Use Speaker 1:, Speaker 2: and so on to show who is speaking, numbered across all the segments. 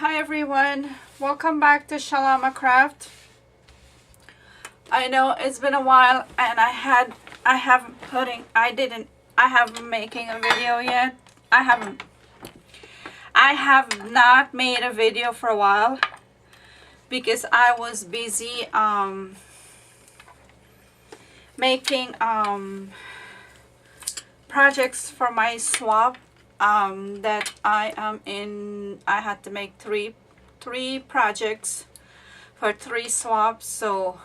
Speaker 1: Hi everyone, welcome back to Shalama Craft. I know it's been a while and I haven't making a video yet. I have not made a video for a while because I was busy making projects for my swap that I am in. I had to make three projects for 3 swaps, so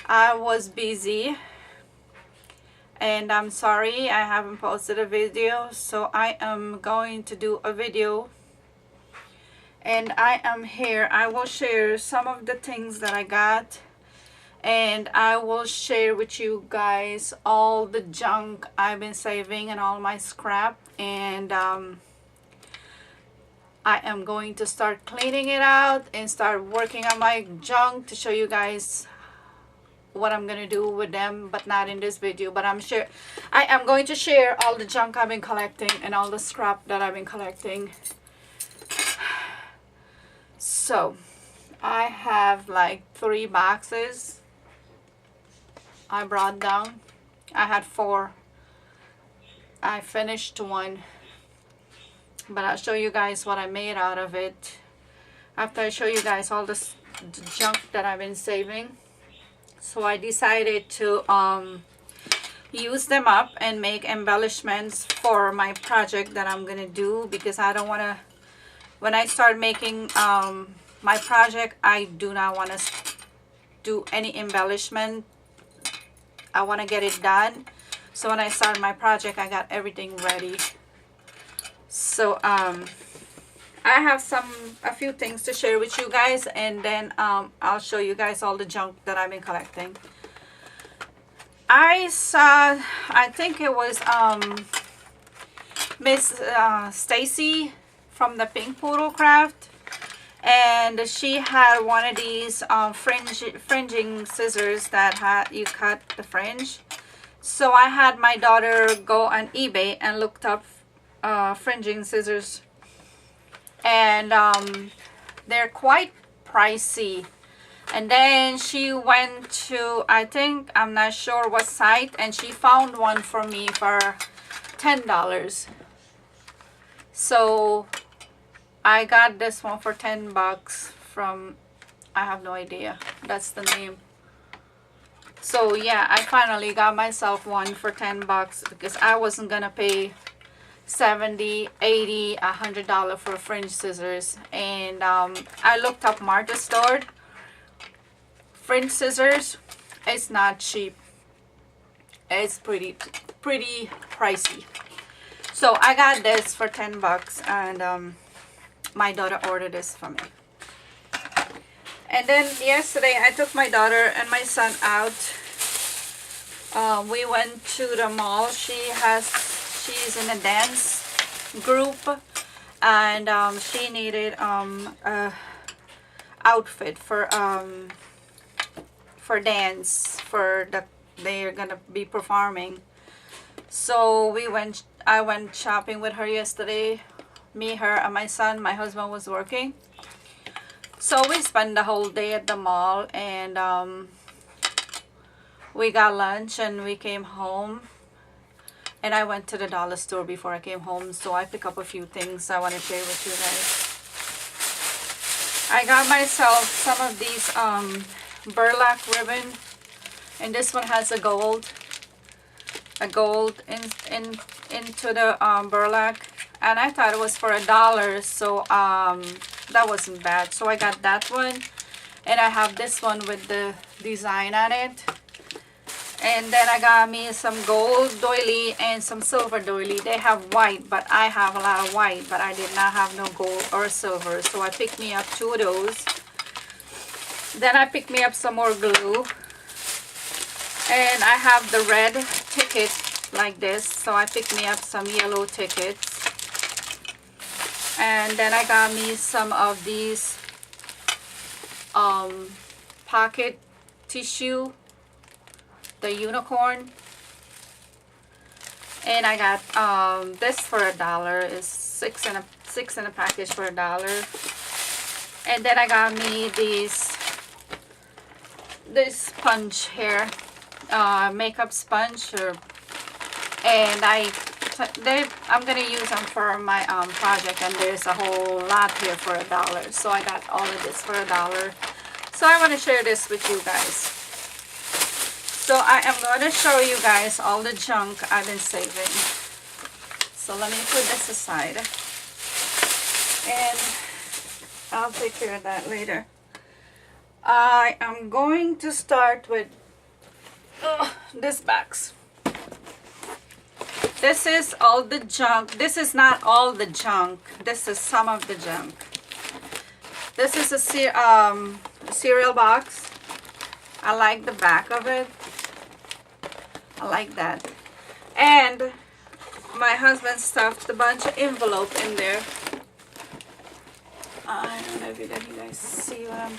Speaker 1: I was busy and I'm sorry I haven't posted a video. So I am going to do a video, and I am here. I will share some of the things that I got, and I will share with you guys all the junk I've been saving and all my scrap. And I am going to start cleaning it out and start working on my junk to show you guys what I'm gonna do with them, but not in this video. But I am going to share all the junk I've been collecting and all the scrap that I've been collecting. So I have like 3 boxes I brought down. I had 4. I finished 1, but I'll show you guys what I made out of it after I show you guys all this junk that I've been saving. So I decided to use them up and make embellishments for my project that I'm gonna do, because I don't want to, when I start making my project, I do not want to do any embellishment. I want to get it done. So when I start my project, I got everything ready. So I have a few things to share with you guys, and then I'll show you guys all the junk that I've been collecting. I saw, I think it was Miss Stacy from the Pink Poodle Craft, and she had one of these fringing scissors that you cut the fringe. So I had my daughter go on eBay and looked up fringing scissors, and they're quite pricey. And then she went to, I'm not sure what site, and she found one for me for $10. So I got this one for $10 from, I have no idea, that's the name. So yeah, I finally got myself one for $10 because I wasn't gonna pay $70, $80, $100 for fringe scissors. And I looked up Martha Stewart fringe scissors. It's not cheap. It's pretty pricey. So I got this for $10, and my daughter ordered this for me. And then yesterday I took my daughter and my son out. We went to the mall. She's in a dance group, and she needed a outfit for dance they're gonna be performing. So I went shopping with her yesterday. Me, her, and my son. My husband was working. So we spent the whole day at the mall, and we got lunch and we came home. And I went to the dollar store before I came home, so I picked up a few things I want to share with you guys. I got myself some of these burlap ribbon, and this one has a gold into the burlap, and I thought it was for $1, so that wasn't bad. So I got that one, and I have this one with the design on it. And then I got me some gold doily and some silver doily. They have white, but I have a lot of white, but I did not have no gold or silver, so I picked me up 2 of those. Then I picked me up some more glue, and I have the red ticket like this, so I picked me up some yellow tickets. And then I got me some of these pocket tissue, the unicorn. And I got this for $1. It's 6 in a package for $1. And then I got me this sponge here, makeup sponge, and I'm gonna use them for my project, and there's a whole lot here for $1. So I got all of this for $1. So I want to share this with you guys. So I am going to show you guys all the junk I've been saving. So let me put this aside, and I'll take care of that later. I am going to start with this box. This is all the junk. This is not all the junk. This is some of the junk. This is a cereal box. I like the back of it. I like that. And my husband stuffed a bunch of envelope in there. I don't know if you guys see what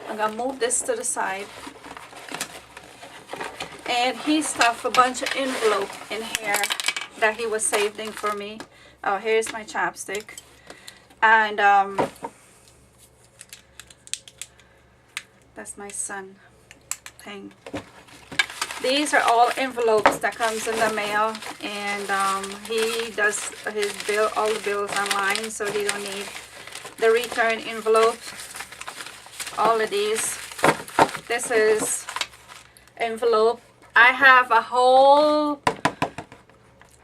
Speaker 1: I'm gonna move this to the side. And he stuffed a bunch of envelope in here that he was saving for me. Oh, here's my chapstick. And that's my son thing. These are all envelopes that comes in the mail, and he does all the bills online, so he don't need the return envelope. All of these. This is envelope. I have a whole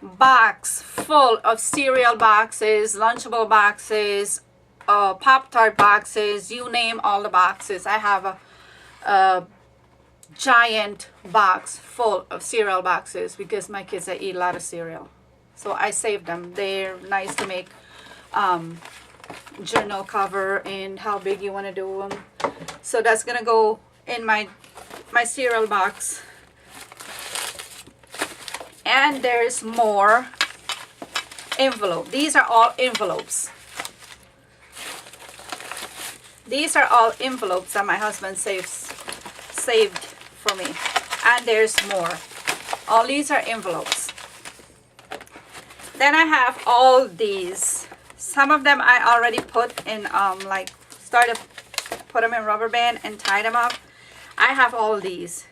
Speaker 1: box full of cereal boxes, Lunchable boxes, Pop-Tart boxes, you name all the boxes. I have a giant box full of cereal boxes because my kids eat a lot of cereal. So I saved them. They're nice to make journal cover and how big you want to do them. So that's gonna go in my cereal box. And there's more envelope. These are all envelopes. These are all envelopes that my husband saved for me. And there's more. All these are envelopes. Then I have all these. Some of them I already put in put them in rubber band and tied them up. I have all these.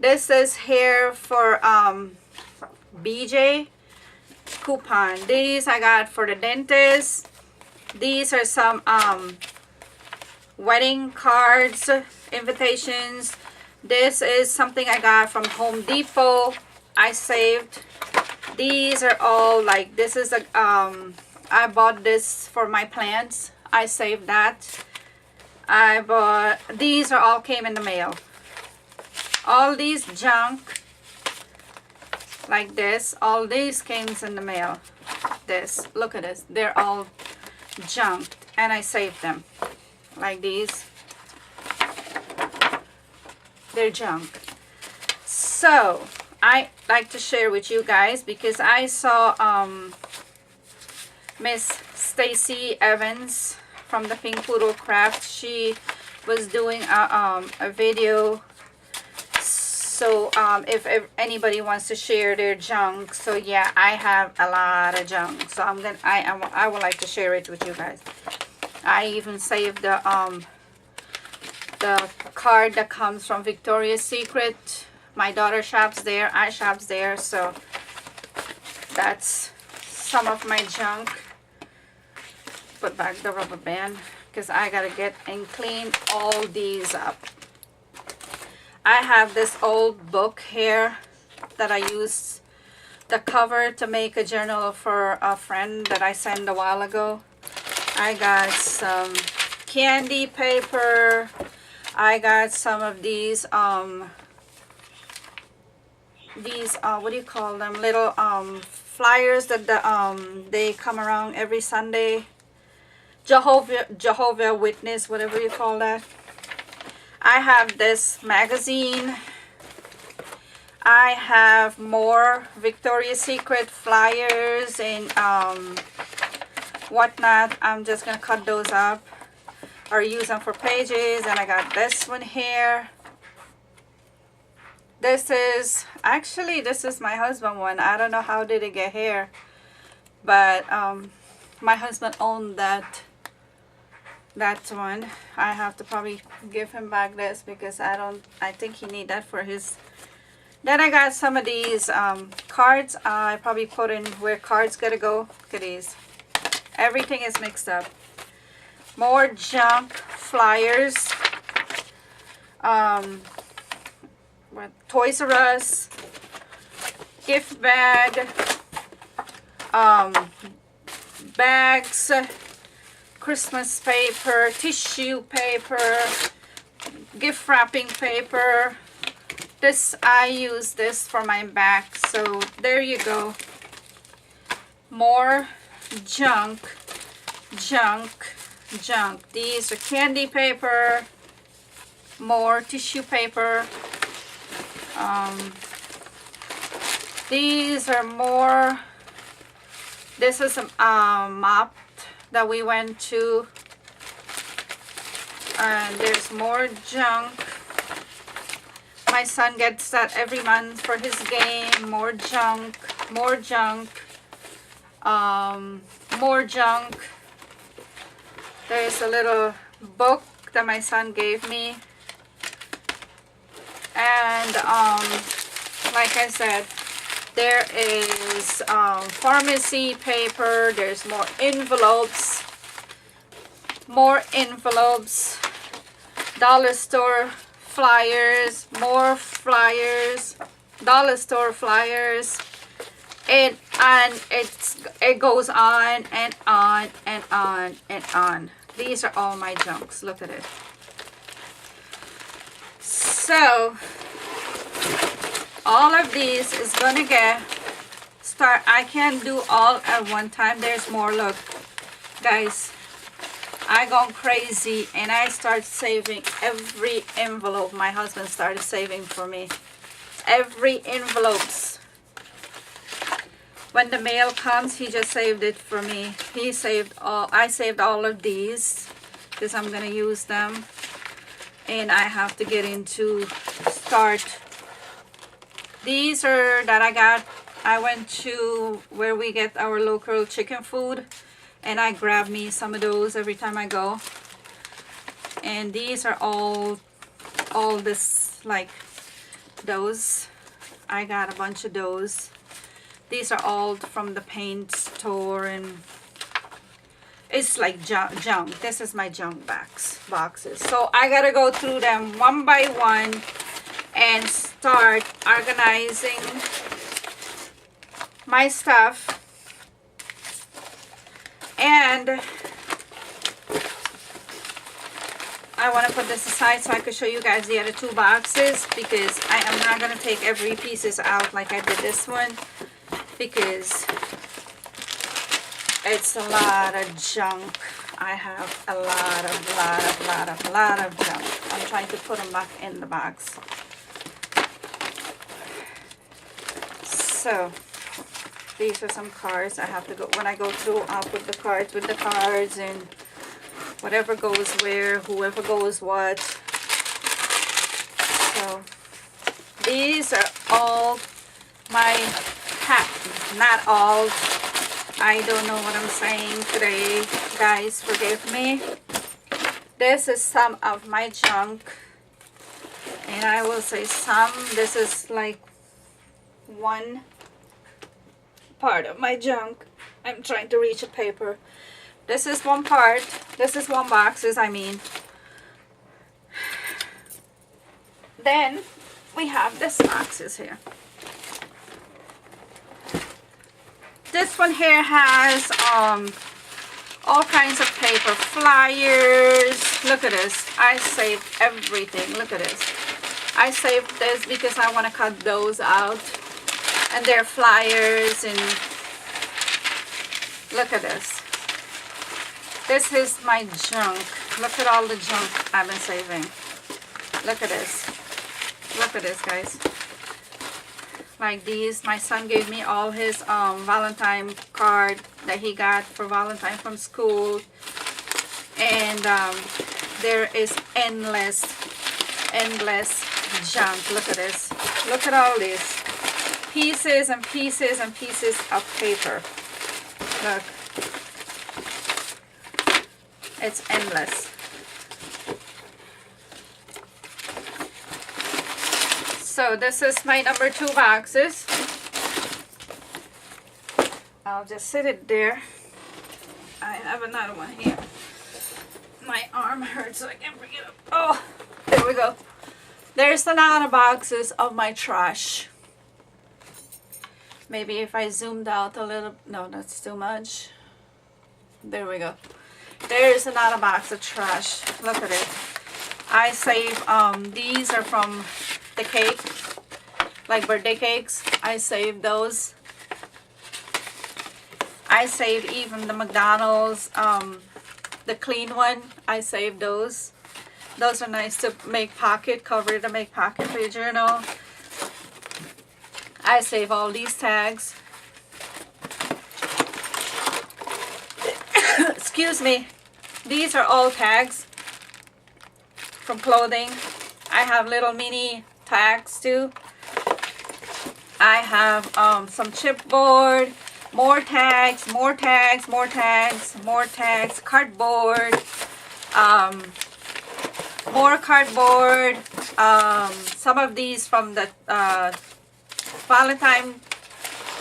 Speaker 1: This is here for BJ coupon. These I got for the dentist. These are some wedding cards, invitations. This is something I got from Home Depot. I saved. These are all like, this is a I bought this for my plants. I saved that. I bought, these are all came in the mail. All these junk like this, all these came in the mail. This, look at this, they're all junked, and I saved them like these. They're junk. So I like to share with you guys because I saw Miss Stacy Evans from the Pink Poodle Craft. She was doing a video. So if anybody wants to share their junk, so yeah, I have a lot of junk. So I would like to share it with you guys. I even saved the card that comes from Victoria's Secret. My daughter shops there. I shops there. So that's some of my junk. Put back the rubber band because I gotta get and clean all these up. I have this old book here that I used the cover to make a journal for a friend that I sent a while ago. I got some candy paper. I got some of these what do you call them, little flyers that they come around every Sunday. Jehovah Witness, whatever you call that. I have this magazine. I have more Victoria's Secret flyers and whatnot. I'm just gonna cut those up or use them for pages. And I got this one here. This is my husband one. I don't know how did it get here, but my husband owned that one. I have to probably give him back this because I think he need that for his. Then I got some of these cards. I probably put in where cards gotta go. Look at these. Everything is mixed up. More junk flyers. Toys R Us. Gift bag. Bags. Christmas paper. Tissue paper. Gift wrapping paper. This, I use this for my back. So there you go. More junk. These are candy paper. More tissue paper. These are more. This is a mop that we went to. And there's more junk. My son gets that every month for his game. More junk. More junk. There's a little book that my son gave me. And like I said, there is pharmacy paper. There's more envelopes. Dollar store flyers. More flyers. Dollar store flyers. And it goes on and on and on and on. These are all my junks. Look at it. So all of these is gonna start. I can't do all at one time. There's more. Look, guys, I gone crazy and I start saving every envelope. My husband started saving for me. Every envelopes. When the mail comes, he just saved it for me. He saved all. I saved all of these because I'm gonna use them. And I have to get into start. These are that I got. I went to where we get our local chicken food, and I grab me some of those every time I go. And these are all this, like those. I got a bunch of those. These are all from the paint store, and it's like junk. This is my junk boxes. So I gotta go through them one by one and start organizing my stuff. And I want to put this aside so I can show you guys the other two boxes, because I am not going to take every pieces out like I did this one, because it's a lot of junk. I have a lot of junk. I'm trying to put them back in the box. So these are some cards. I have to go, when I go through, I'll put the cards with the cards and whatever goes where, whoever goes what. So these are all my not all. I don't know what I'm saying today, guys, forgive me. This is some of my junk, and I will say some. This is like one part of my junk. I'm trying to reach a paper. This is one part. This is one boxes, I mean. Then we have this boxes here. This one here has all kinds of paper, flyers. Look at this. I saved everything. Look at this. I saved this because I want to cut those out. And they're flyers, and look at this. This is my junk. Look at all the junk I've been saving. Look at this. Look at this, guys. Like these, my son gave me all his Valentine card that he got for Valentine from school. And there is endless junk. Look at this. Look at all this. Pieces and pieces and pieces of paper. Look. It's endless. So this is my number 2 boxes. I'll just sit it there. I have another one here. My arm hurts so I can't bring it up. Oh, there we go. There's another boxes of my trash. Maybe if I zoomed out a little. No, that's too much. There we go. There's another box of trash. Look at it. I save, these are from the cake, like birthday cakes. I save those. I save even the McDonald's, the clean one. I save those. Those are nice to make pocket, cover to make pocket for your journal. I save all these tags. Excuse me. These are all tags from clothing. I have little mini tags too. I have some chipboard, more tags, more tags, more tags, more tags, cardboard, more cardboard, some of these from the Valentine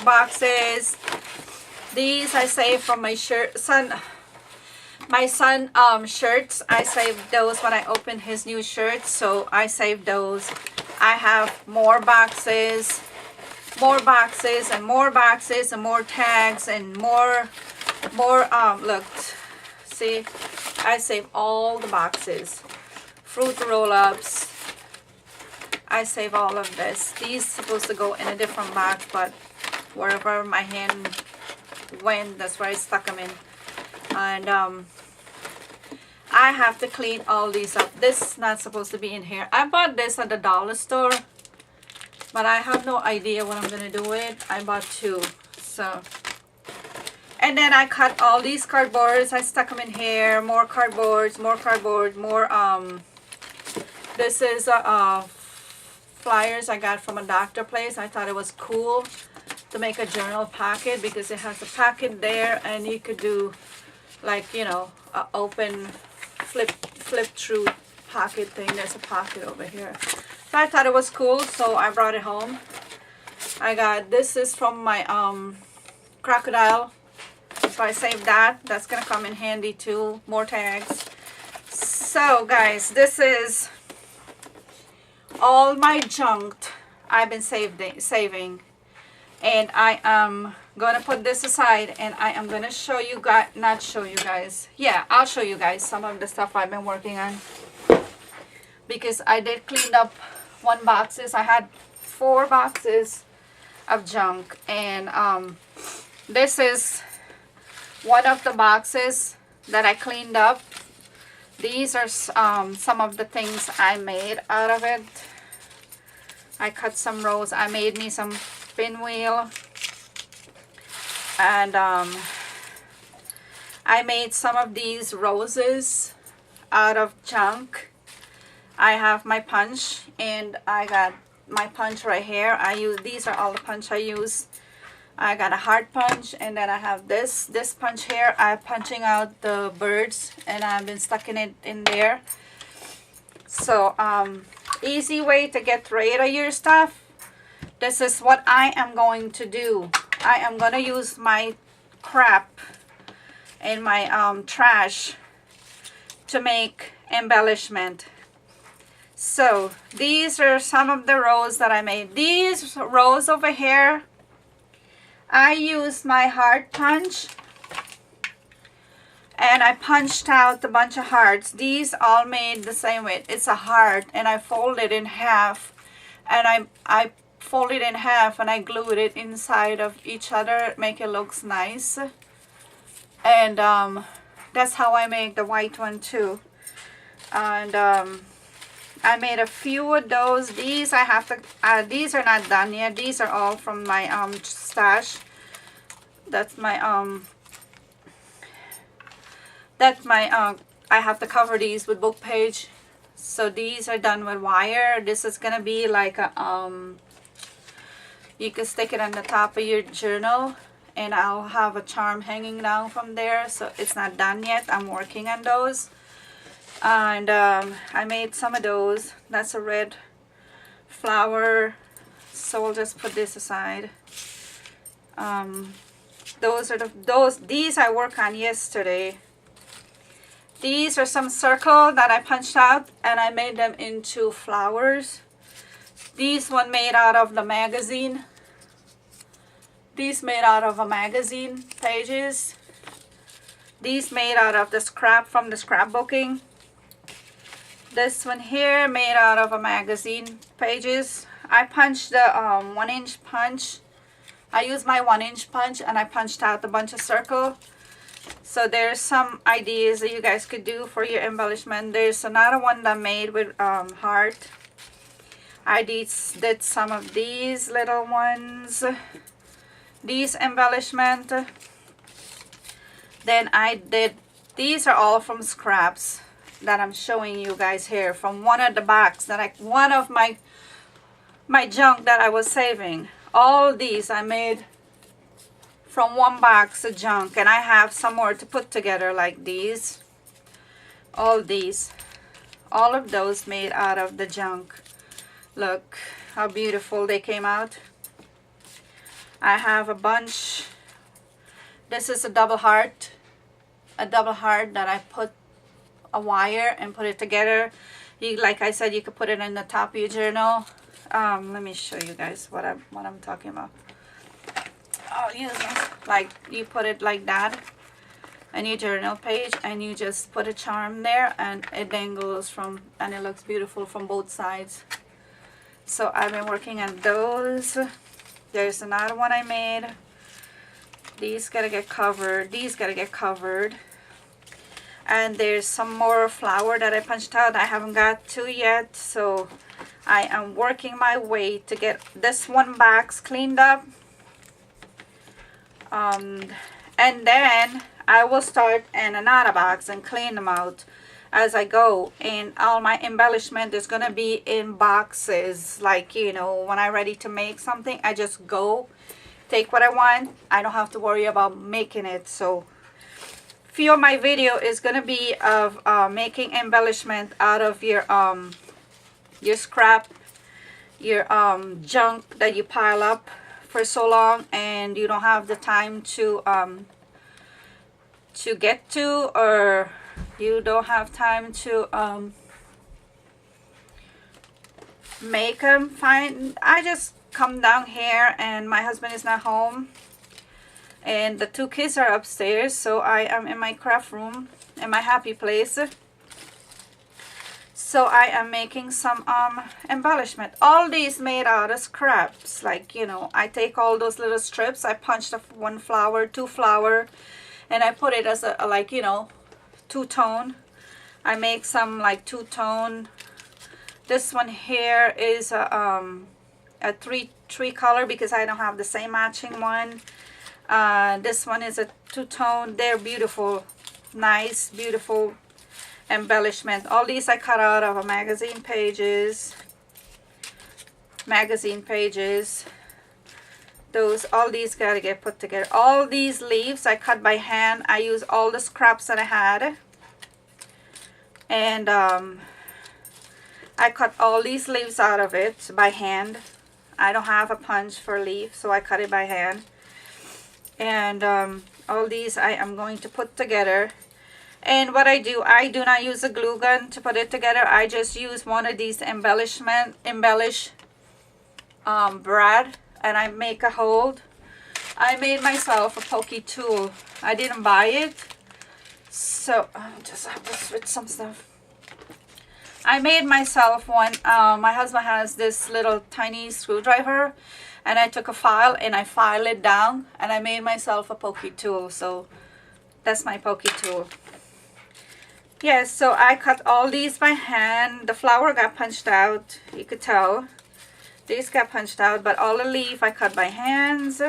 Speaker 1: boxes. These I saved from my son shirts. I saved those when I opened his new shirts, so I saved those. I have more boxes, and more boxes, and more tags, and more look, see, I save all the boxes. Fruit roll-ups, I save all of this. These supposed to go in a different box, but wherever my hand went, that's where I stuck them in. And I have to clean all these up. This is not supposed to be in here. I bought this at the dollar store, but I have no idea what I'm gonna do with it. I bought 2, so. And then I cut all these cardboards. I stuck them in here. More cardboards, more cardboard, more this is flyers I got from a doctor place. I thought it was cool to make a journal pocket because it has a pocket there, and you could do, like, you know, a open flip through pocket thing. There's a pocket over here. So I thought it was cool, so I brought it home. I got, this is from my crocodile, so I saved that. That's gonna come in handy too. More tags. So guys, this is all my junk I've been saving, and I am gonna put this aside, and I am gonna show you guys, not show you guys, yeah, I'll show you guys some of the stuff I've been working on, because I did clean up 1 boxes. I had 4 boxes of junk, and this is one of the boxes that I cleaned up. These are some of the things I made out of it. I cut some rows. I made me some pinwheel, and I made some of these roses out of junk. I have my punch, and I got my punch right here. These are all the punch I use. I got a heart punch, and then I have this punch here. I'm punching out the birds, and I've been stucking it in there. So easy way to get rid of your stuff. This is what I am going to do. I am gonna use my crap and my trash to make embellishment. So these are some of the rows that I made. These rows over here, I used my heart punch, and I punched out a bunch of hearts. These all made the same way. It's a heart, and I folded in half, and I folded in half, and I glued it inside of each other, make it looks nice. And that's how I make the white one too. And I made a few of those. These I have to, these are not done yet. These are all from my stash. That's my I have to cover these with book page. So these are done with wire. This is gonna be like a you can stick it on the top of your journal, and I'll have a charm hanging down from there. So it's not done yet. I'm working on those. And I made some of those. That's a red flower, so we'll just put this aside. These I worked on yesterday. These are some circle that I punched out and I made them into flowers. These one made out of the magazine. These made out of a magazine pages. These made out of the scrap from the scrapbooking. This one here made out of a magazine pages. I punched the 1-inch punch. I used my 1-inch punch and I punched out a bunch of circle. So there's some ideas that you guys could do for your embellishment. There's another one that I made with heart. I did some of these little ones. These embellishment. Then I did, these are all from scraps that I'm showing you guys here from one of the box that one of my junk that I was saving. All these I made from one box of junk, and I have some more to put together like these. All of those made out of the junk. Look how beautiful they came out. I have a bunch. This is a double heart that I put a wire and put it together. Like I said, you could put it in the top of your journal. Let me show you guys what I'm talking about. I'll use this. Like you put it like that on your journal page, and you just put a charm there, and it dangles from, and it looks beautiful from both sides. So I've been working on those. There's another one I made. These gotta get covered. These gotta get covered. And there's some more flower that I punched out I haven't got to yet, so I am working my way to get this one box cleaned up, and then I will start in another box and clean them out as I go. And all my embellishment is gonna be in boxes, like, you know, when I'm ready to make something, I just go take what I want. I don't have to worry about making it. So few of my video is gonna be of making embellishment out of your scrap, your junk that you pile up for so long and you don't have the time to get to, or you don't have time to make them. Fine, I just come down here and my husband is not home and the 2 kids are upstairs, so I am in my craft room, in my happy place. So I am making some embellishment. All these made out of scraps. Like, you know, I take all those little strips, I punched up 1 flower, 2 flower, and I put it as a, like, you know, 2-tone. I make some like 2-tone. This one here is a 3 color because I don't have the same matching one. This one is a 2-tone. They're beautiful, nice, beautiful embellishment. All these I cut out of a magazine pages. All these gotta get put together. All these leaves I cut by hand. I use all the scraps that I had, and I cut all these leaves out of it by hand. I don't have a punch for leaf, so I cut it by hand. And all these I am going to put together. And what I do not use a glue gun to put it together. I just use one of these embellish brad, and I make a hold. I made myself a pokey tool. I didn't buy it, so I just have to switch some stuff. I made myself one. My husband has this little tiny screwdriver, and I took a file and I filed it down, and I made myself a pokey tool. So that's my pokey tool. Yes, so I cut all these by hand. The flower got punched out, you could tell. These got punched out, but all the leaf I cut by hands.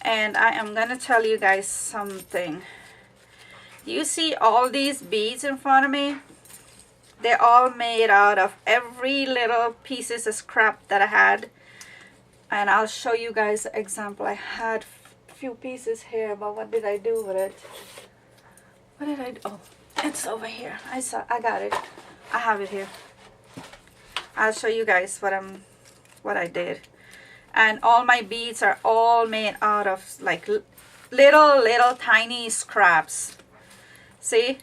Speaker 1: And I am gonna tell you guys something. You see all these beads in front of me? They're all made out of every little pieces of scrap that I had. And I'll show you guys an example. I had a few pieces here, but what did I do with it? What did I do? Oh, it's over here. I got it. I have it here. I'll show you guys what I did. And all my beads are all made out of like little tiny scraps. See?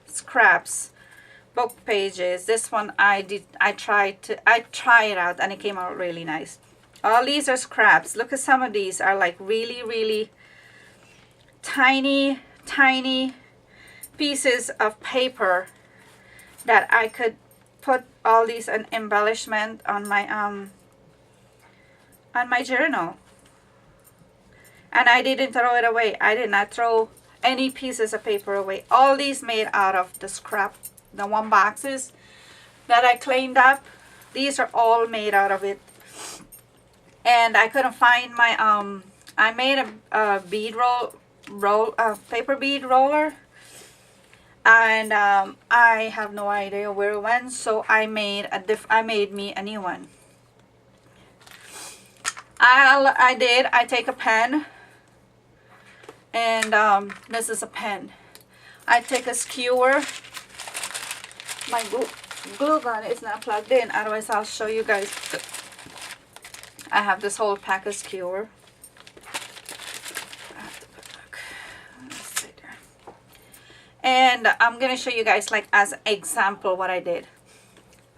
Speaker 1: Scraps. Book pages. This one I tried it out and it came out really nice. All these are scraps. Look at some of these are like really tiny pieces of paper that I could put all these an embellishment on my journal. And I didn't throw it away. I did not throw any pieces of paper away. All these made out of the scrap, the one boxes that I cleaned up. These are all made out of it. And I couldn't find my I made a bead paper bead roller, and I have no idea where it went, so I made me a new one. I take a pen, and this is a pen. I take a skewer. My glue gun is not plugged in, otherwise I'll show you guys. I have this whole pack of skewer. I have to look. Let's see there. And I'm gonna show you guys like as an example what I did.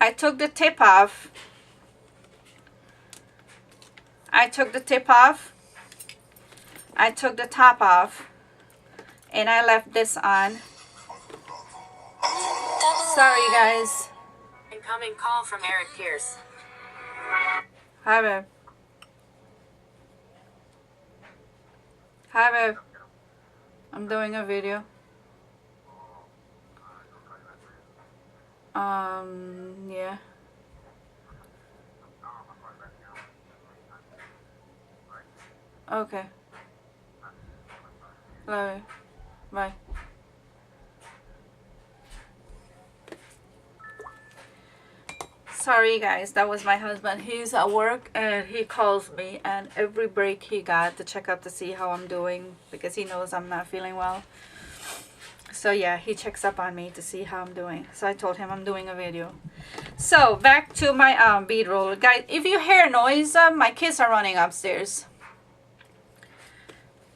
Speaker 1: I took the tip off. I took the tip off. I took the top off, and I left this on. Sorry guys.
Speaker 2: Incoming call from Eric Pierce.
Speaker 1: Hi babe. Hi babe. I'm doing a video. Yeah. Okay. Love you. Bye. Sorry guys, that was my husband. He's at work and he calls me, and every break he got to check up to see how I'm doing because he knows I'm not feeling well. So yeah, he checks up on me to see how I'm doing. So I told him I'm doing a video. So back to my bead roller. Guys, if you hear noise, my kids are running upstairs.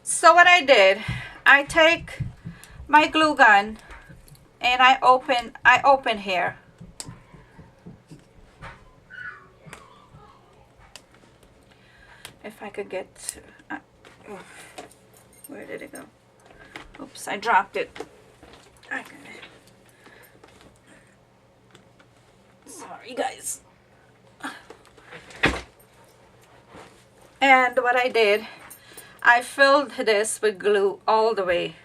Speaker 1: So what I did, I take my glue gun and I open here. If I could get to, where did it go? Oops, I dropped it. I got it. Sorry guys. And what I did, I filled this with glue all the way.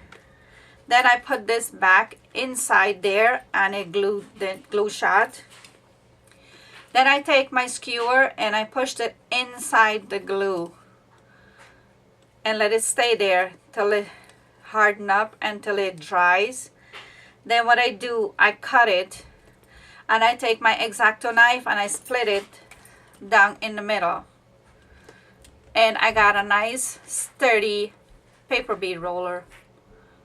Speaker 1: Then I put this back inside there and I glued the glue shot. Then I take my skewer and I pushed it inside the glue and let it stay there till it harden up until it dries. Then what I do, I cut it and I take my X-Acto knife and I split it down in the middle. And I got a nice sturdy paper bead roller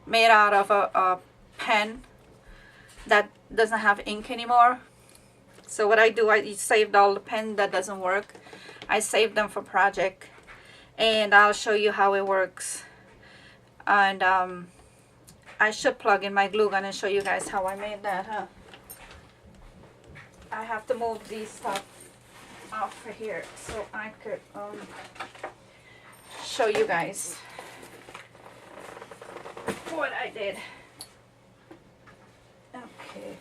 Speaker 1: made out of a pen that doesn't have ink anymore. So what I do, I saved all the pen that doesn't work. I saved them for project, and I'll show you how it works. And I should plug in my glue gun and show you guys how I made that, huh? I have to move these stuff off for here so I could show you guys what I did. Okay.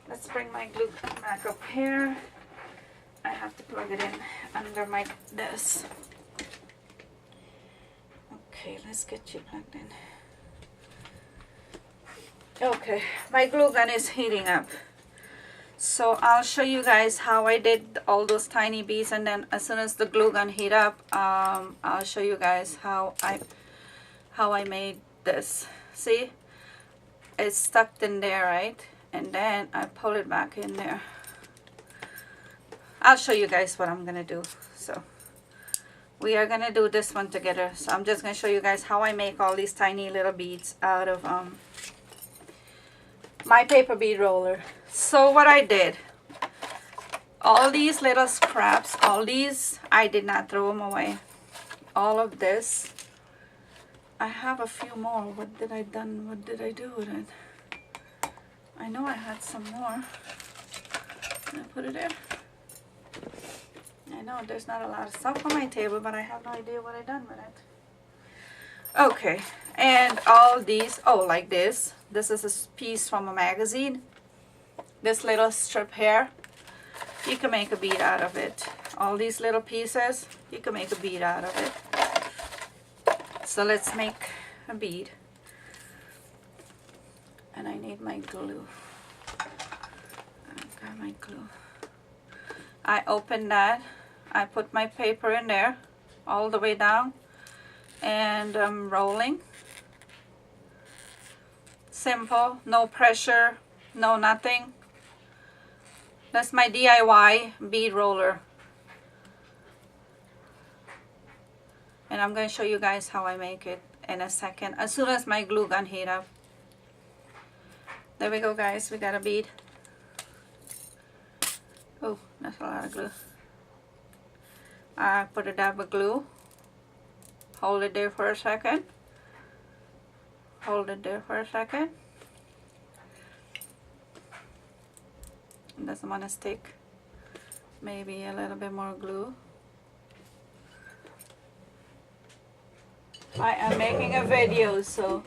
Speaker 1: Let's bring my glue gun back up here. I have to plug it in under my desk. Okay, let's get you plugged in. Okay, my glue gun is heating up. So I'll show you guys how I did all those tiny beads, and then as soon as the glue gun heat up, I'll show you guys how I made this. See? It's stuck in there, right? And then I pull it back in there. I'll show you guys what I'm gonna do. So we are gonna do this one together. So I'm just gonna show you guys how I make all these tiny little beads out of my paper bead roller. So what I did, all these little scraps, all these, I did not throw them away. All of this, I have a few more. What did I do with it? I know I had some more. Did I put it there? I know there's not a lot of stuff on my table, but I have no idea what I done with it. Okay, and all these, oh, like this. This is a piece from a magazine. This little strip here, you can make a bead out of it. All these little pieces, you can make a bead out of it. So let's make a bead. And I need my glue. I've got my glue. I open that. I put my paper in there all the way down, and I'm rolling. Simple, no pressure, no nothing. That's my DIY bead roller. And I'm going to show you guys how I make it in a second, as soon as my glue gun heat up. There we go, guys, we got a bead. Oh, that's a lot of glue. I put a dab of glue, hold it there for a second, hold it there for a second. It doesn't want to stick. Maybe a little bit more glue. I am making a video, so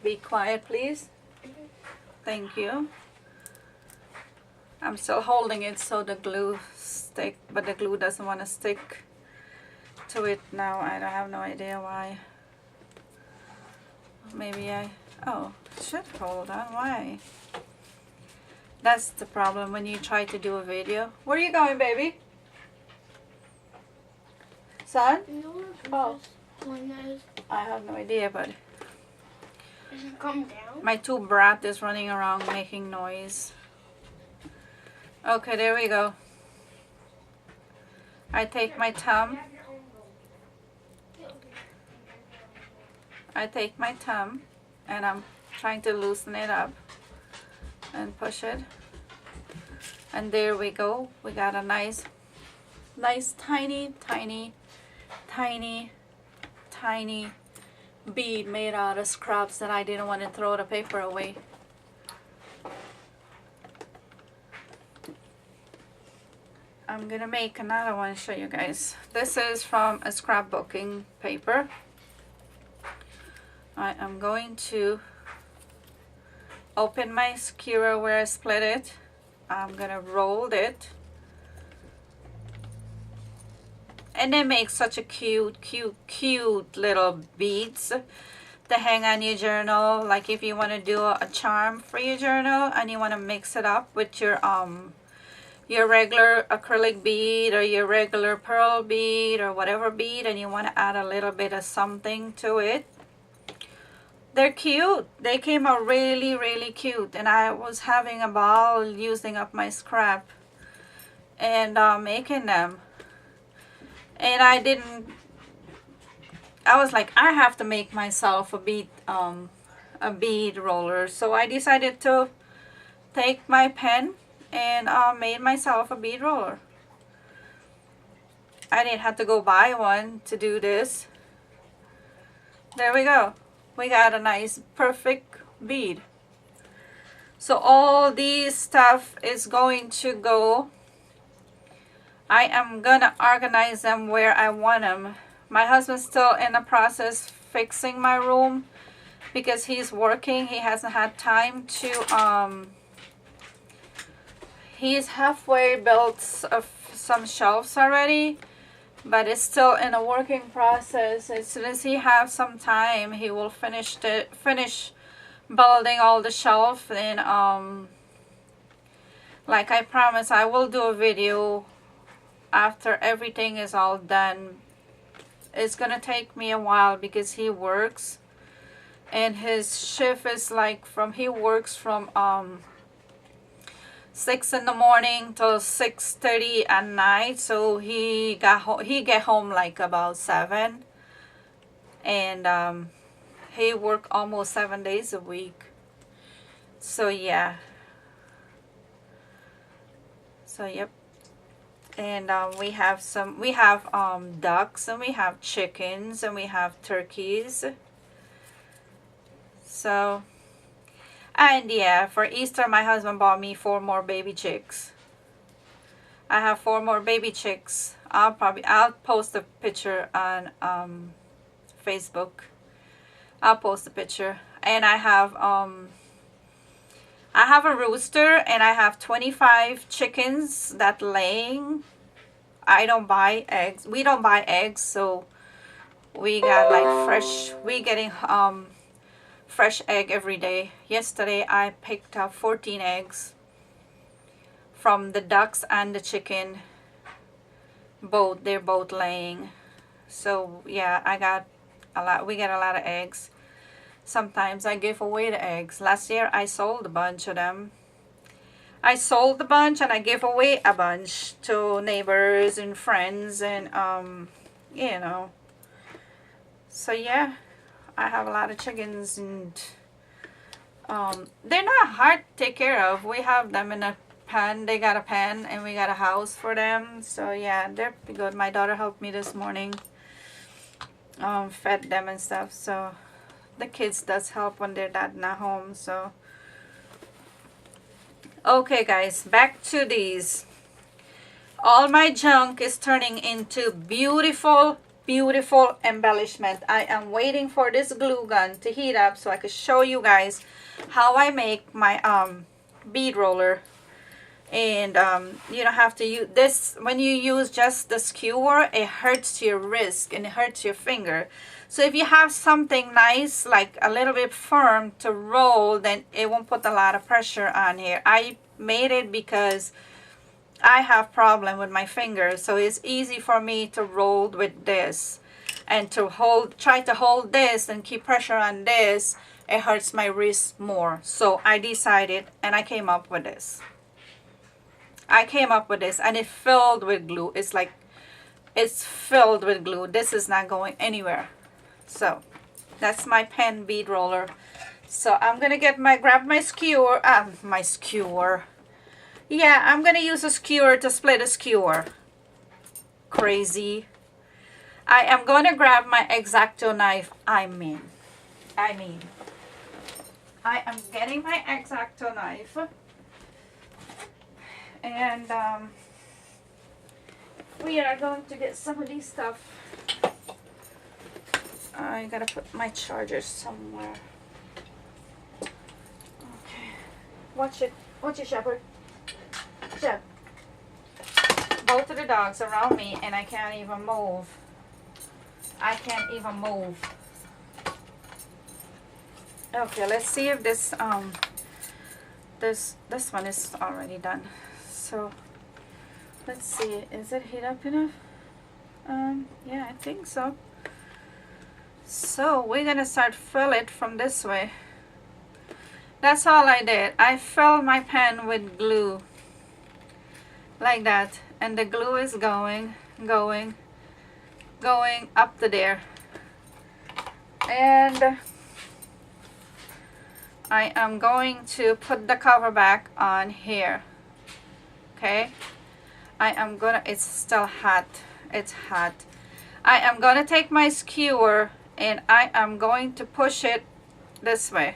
Speaker 1: be quiet, please. Thank you. I'm still holding it so the glue stick, but the glue doesn't want to stick to it now. I don't have no idea why. Maybe oh, it should hold on. Why? That's the problem when you try to do a video. Where are you going, baby? Son? Oh. I have no idea, but
Speaker 3: Does it come down?
Speaker 1: my two brat is running around making noise. Okay, there we go. I take my thumb. And I'm trying to loosen it up and push it. And there we go. We got a nice tiny bead made out of scraps that I didn't want to throw the paper away. I'm gonna make another one to show you guys. This is from a scrapbooking paper. I am going to open my skewer where I split it. I'm gonna roll it. And they make such a cute little beads to hang on your journal. Like if you want to do a charm for your journal and you want to mix it up with your regular acrylic bead or your regular pearl bead or whatever bead, and you want to add a little bit of something to it. They're cute. They came out really cute, and I was having a ball using up my scrap and making them. And I was like, I have to make myself a bead roller. So I decided to take my pen and made myself a bead roller. I didn't have to go buy one to do this. There we go. We got a nice perfect bead. So all these stuff is going to go. I am gonna organize them where I want them. My husband's still in the process fixing my room because he's working. He hasn't had time to he's halfway built some shelves already, but it's still in a working process. As soon as he has some time, he will finish building all the shelf. And like I promised, I will do a video after everything is all done. It's gonna take me a while because he works, and his shift is like he works from 6 in the morning till 6:30 at night. So he get home like about 7, and he worked almost 7 days a week. So yeah. So yep. And we have ducks, and we have chickens, and we have turkeys. So, and yeah, for Easter my husband bought me 4 more baby chicks. I have 4 more baby chicks. I'll post a picture on Facebook. I'll post a picture. And I have a rooster, and I have 25 chickens that laying. I don't buy eggs. We don't buy eggs, so we got like fresh. We getting fresh egg every day. Yesterday I picked up 14 eggs from the ducks and the chicken. They're both laying. So yeah, I got a lot. We get a lot of eggs. Sometimes I give away the eggs. Last year I sold a bunch of them. I sold a bunch, and I gave away a bunch to neighbors and friends, and you know. So yeah, I have a lot of chickens, and they're not hard to take care of. We have them in a pen. They got a pen, and we got a house for them. So yeah, they're pretty good. My daughter helped me this morning, fed them and stuff. So the kids does help when their dad not home. So okay guys, back to these. All my junk is turning into beautiful embellishment. I am waiting for this glue gun to heat up so I can show you guys how I make my bead roller. And you don't have to use this. When you use just the skewer, it hurts your wrist and it hurts your finger. So if you have something nice, like a little bit firm to roll, then it won't put a lot of pressure on here. I made it because I have problem with my fingers, so it's easy for me to roll with this, and to try to hold this and keep pressure on this, it hurts my wrist more. So I decided, and I came up with this. And it's filled with glue. It's filled with glue. This is not going anywhere. So that's my pen bead roller. So I'm gonna grab my skewer. Yeah, I'm gonna use a skewer to split a skewer. Crazy. I am gonna grab my X-Acto knife. I am getting my X-Acto knife. And we are going to get some of these stuff. I gotta put my charger somewhere. Okay. Watch it, Shepherd. Shep. Both of the dogs around me, and I can't even move. Okay, let's see if this this one is already done. So let's see, is it heat up enough? Yeah, I think so. So we're gonna start fill it from this way. That's all I did. I filled my pen with glue like that, and the glue is going up to there. And I am going to put the cover back on here. Okay, it's still hot. It's hot. I am gonna take my skewer, and I am going to push it this way,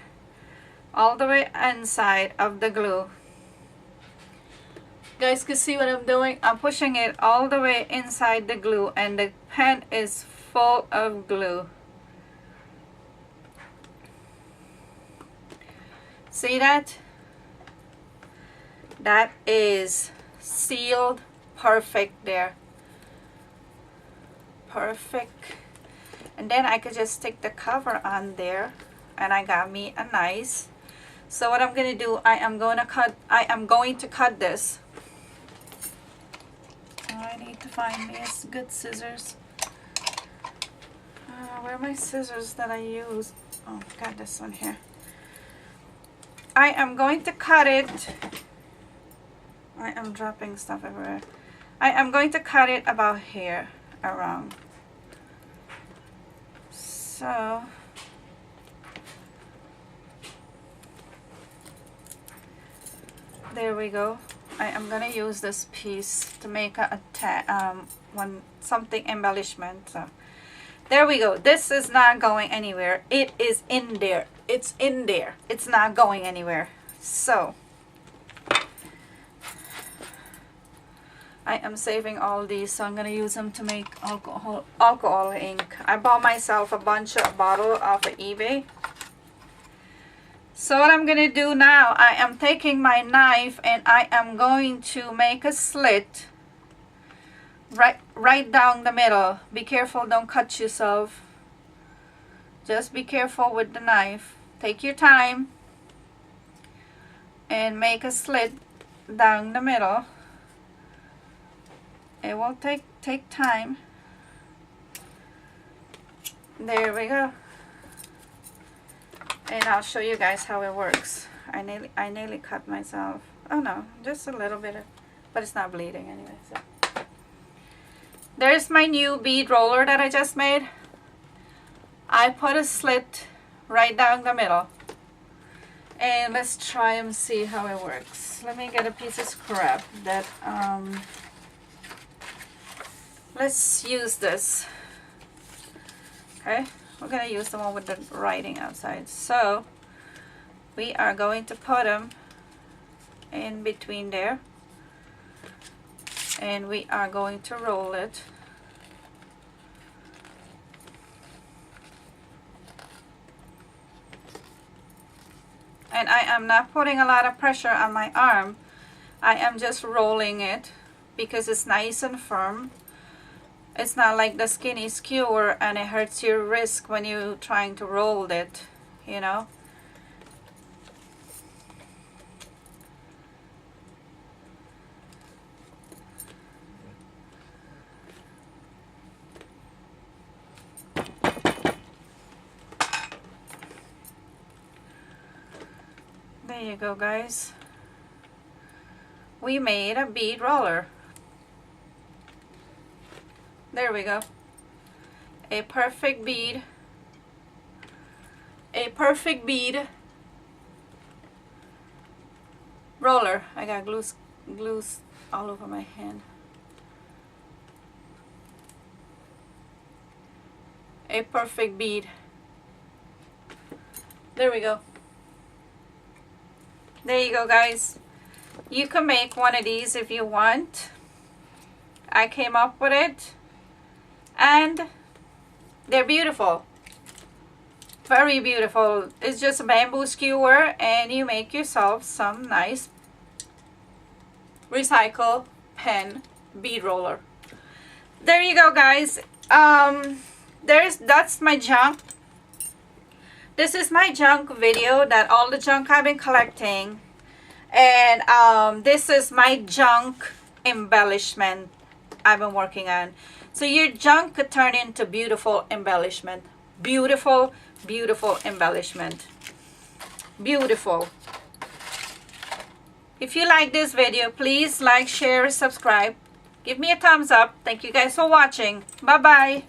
Speaker 1: all the way inside of the glue. You guys can see what I'm doing. I'm pushing it all the way inside the glue, and the pen is full of glue. See that? That is sealed perfect there. Perfect. And then I could just stick the cover on there, and I got me a nice. So what I'm gonna do, I am going to cut this. I need to find me a good scissors. Where are my scissors that I use? Oh, got this one here. I am going to cut it I am dropping stuff everywhere. I am going to cut it about here around. So there we go. I am gonna use this piece to make something embellishment. So there we go. This is not going anywhere. It is in there. It's in there. It's not going anywhere. So I am saving all these, so I'm gonna use them to make alcohol ink. I bought myself a bunch of bottle off of eBay. So what I'm gonna do now, I am taking my knife and I am going to make a slit right down the middle. Be careful, don't cut yourself. Just be careful with the knife. Take your time and make a slit down the middle. It will take time. There we go. And I'll show you guys how it works. I nearly cut myself. Oh no, just a little bit, but it's not bleeding anyway. So there's my new bead roller that I just made. I put a slit right down the middle. And let's try and see how it works. Let me get a piece of scrap that let's use this. Okay, we're gonna use the one with the writing outside. So we are going to put them in between there, and we are going to roll it. And I am not putting a lot of pressure on my arm. I am just rolling it because it's nice and firm. It's not like the skinny skewer and it hurts your wrist when you're trying to roll it, you know. There you go, guys. We made a bead roller. There we go. A perfect bead. A perfect bead roller. I got glue all over my hand. A perfect bead. There we go. There you go, guys. You can make one of these if you want. I came up with it. And they're beautiful. Very beautiful. It's just a bamboo skewer and you make yourself some nice recycle pen bead roller. There you go, guys. That's my junk. This is my junk video, that all the junk I've been collecting. And this is my junk embellishment I've been working on. So your junk could turn into beautiful embellishment. Beautiful, beautiful embellishment. Beautiful. If you like this video, please like, share, subscribe. Give me a thumbs up. Thank you guys for watching. Bye-bye.